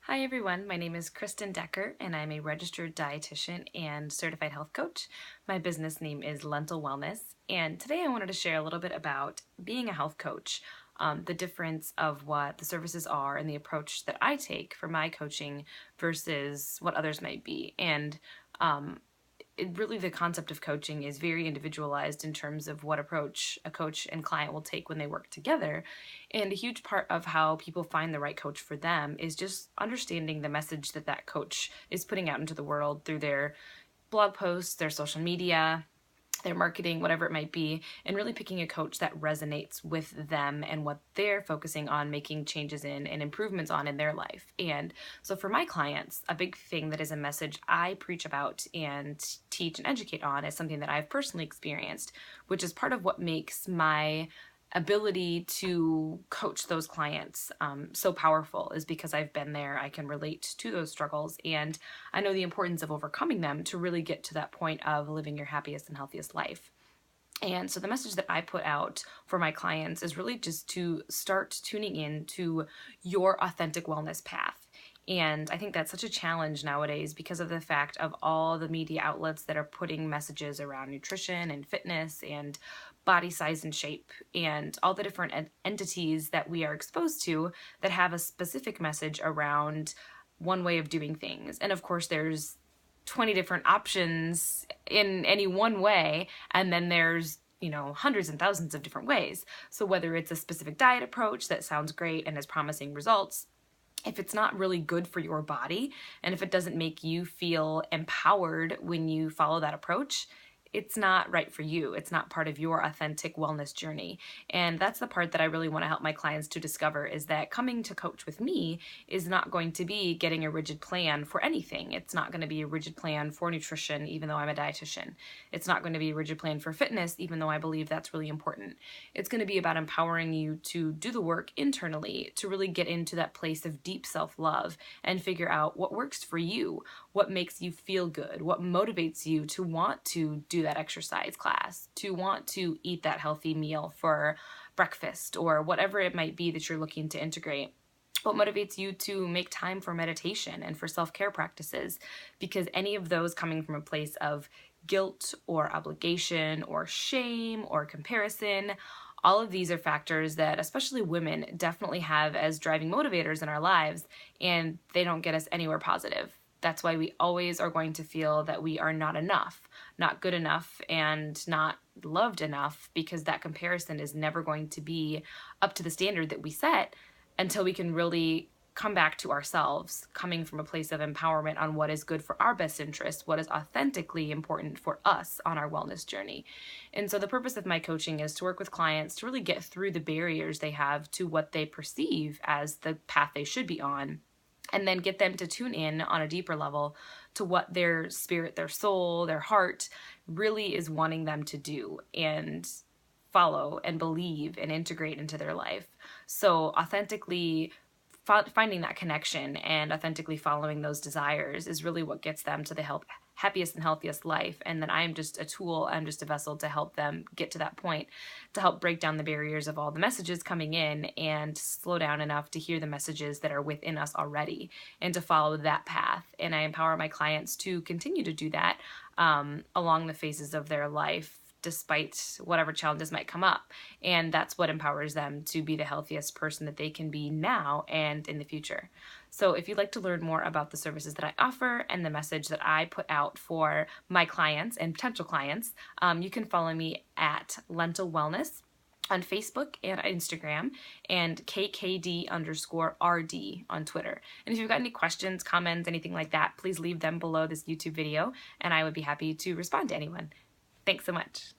Hi everyone, my name is Kristen Decker and I'm a registered dietitian and certified health coach. My business name is Lentil Wellness, and today I wanted to share a little bit about being a health coach, the difference of what the services are and the approach that I take for my coaching versus what others might be. And really the concept of coaching is very individualized in terms of what approach a coach and client will take when they work together. And a huge part of how people find the right coach for them is just understanding the message that that coach is putting out into the world through their blog posts, their social media, their marketing, whatever it might be, and really picking a coach that resonates with them and what they're focusing on making changes in and improvements on in their life. And so for my clients, a big thing that is a message I preach about and teach and educate on is something that I've personally experienced, which is part of what makes my ability to coach those clients so powerful, is because I've been there. I can relate to those struggles and I know the importance of overcoming them to really get to that point of living your happiest and healthiest life. And so the message that I put out for my clients is really just to start tuning in to your authentic wellness path. And I think that's such a challenge nowadays because of the fact of all the media outlets that are putting messages around nutrition and fitness and body size and shape and all the different entities that we are exposed to that have a specific message around one way of doing things. And of course, there's 20 different options in any one way, and then there's hundreds and thousands of different ways. So whether it's a specific diet approach that sounds great and has promising results, if it's not really good for your body and if it doesn't make you feel empowered when you follow that approach, it's not right for you. It's not part of your authentic wellness journey. And that's the part that I really want to help my clients to discover, is that coming to coach with me is not going to be getting a rigid plan for anything. It's not going to be a rigid plan for nutrition, even though I'm a dietitian. It's not going to be a rigid plan for fitness, even though I believe that's really important. It's going to be about empowering you to do the work internally, to really get into that place of deep self-love and figure out what works for you, what makes you feel good, what motivates you to want to do that exercise class, to want to eat that healthy meal for breakfast, or whatever it might be that you're looking to integrate. What motivates you to make time for meditation and for self-care practices, because any of those coming from a place of guilt or obligation or shame or comparison, all of these are factors that especially women definitely have as driving motivators in our lives, and they don't get us anywhere positive. That's why we always are going to feel that we are not enough, not good enough, and not loved enough, because that comparison is never going to be up to the standard that we set until we can really come back to ourselves, coming from a place of empowerment on what is good for our best interest, what is authentically important for us on our wellness journey. And so the purpose of my coaching is to work with clients to really get through the barriers they have to what they perceive as the path they should be on, and then get them to tune in on a deeper level to what their spirit, their soul, their heart really is wanting them to do and follow and believe and integrate into their life. So authentically finding that connection and authentically following those desires is really what gets them to the happiest and healthiest life. And then I'm just a tool, I'm just a vessel to help them get to that point, to help break down the barriers of all the messages coming in and slow down enough to hear the messages that are within us already and to follow that path. And I empower my clients to continue to do that along the phases of their life, despite whatever challenges might come up. And that's what empowers them to be the healthiest person that they can be now and in the future. So if you'd like to learn more about the services that I offer and the message that I put out for my clients and potential clients, you can follow me at Lentil Wellness on Facebook and Instagram, and KKD_RD on Twitter. And if you've got any questions, comments, anything like that, please leave them below this YouTube video, and I would be happy to respond to anyone. Thanks so much.